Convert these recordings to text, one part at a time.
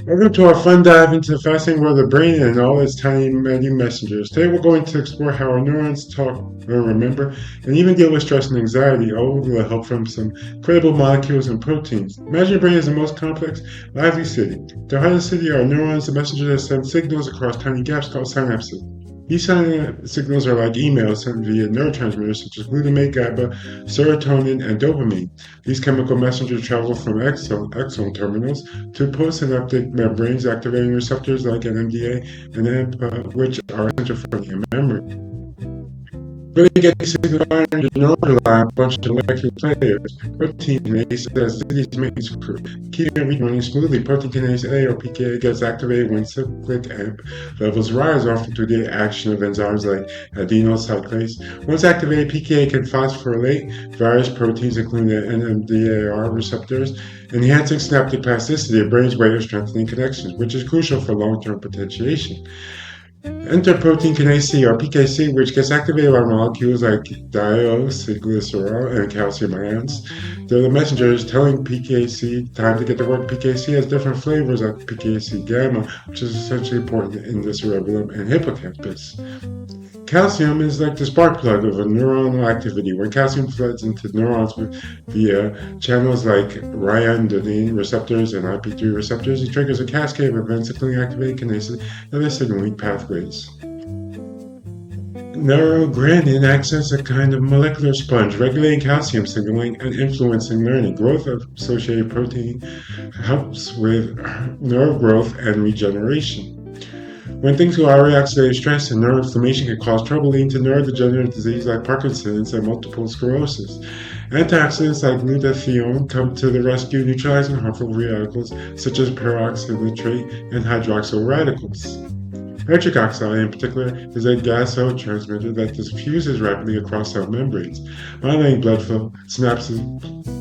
Welcome to our fun dive into the fascinating world of the brain and all its tiny mighty messengers. Today we're going to explore how our neurons talk, remember, and even deal with stress and anxiety, all with the help from some incredible molecules and proteins. Imagine your brain as the most complex, lively city. The heart of the city are neurons, the messengers that send signals across tiny gaps called synapses. These signals are like emails sent via neurotransmitters such as glutamate, GABA, serotonin, and dopamine. These chemical messengers travel from exon terminals to postsynaptic membranes, activating receptors like NMDA and AMPA, which are essential for the memory. Really get these signals on your neuron rely on a bunch of molecular players. Protein kinase as the city's maintenance crew. Keeping everything running smoothly, protein kinase A or PKA gets activated when cyclic AMP levels rise, often through the action of enzymes like adenocyclase. Once activated, PKA can phosphorylate various proteins, including the NMDAR receptors, enhancing synaptic plasticity, the brain's way of strengthening connections, which is crucial for long-term potentiation. Enter protein kinase or PKC, which gets activated by molecules like diacylglycerol and calcium ions. They're the messengers telling PKC time to get to work. PKC has different flavors like PKC gamma, which is essentially important in the cerebellum and hippocampus. Calcium is like the spark plug of a neuronal activity. When calcium floods into neurons via channels like ryanodine receptors and IP3 receptors, it triggers a cascade of events, including activating kinases and other signaling pathways. Neurogranin acts as a kind of molecular sponge, regulating calcium signaling and influencing learning. Growth of associated protein helps with nerve growth and regeneration. When things go out, oxidative stress and neuroinflammation can cause trouble, leading to neurodegenerative disease like Parkinson's and multiple sclerosis. Antioxidants like glutathione come to the rescue, neutralizing harmful free radicals such as peroxynitrate and hydroxyl radicals. Nitric oxide, in particular, is a gas cell transmitter that diffuses rapidly across cell membranes, modulating blood flow, synapse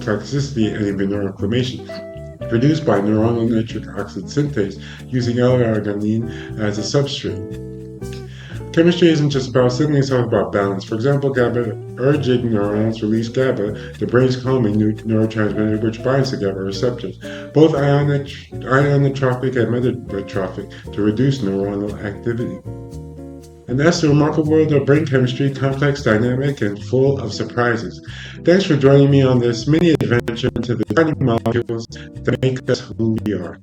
plasticity, and even neuroinflammation. Produced by neuronal nitric oxide synthase using L-arginine as a substrate. Chemistry isn't just about signaling, it's all about balance. For example, GABAergic neurons release GABA, the brain's calming neurotransmitter, which binds to GABA receptors, both ionotropic and metatropic, to reduce neuronal activity. And that's the remarkable world of brain chemistry, complex, dynamic, and full of surprises. Thanks for joining me on this mini adventure into the tiny molecules that make us who we are.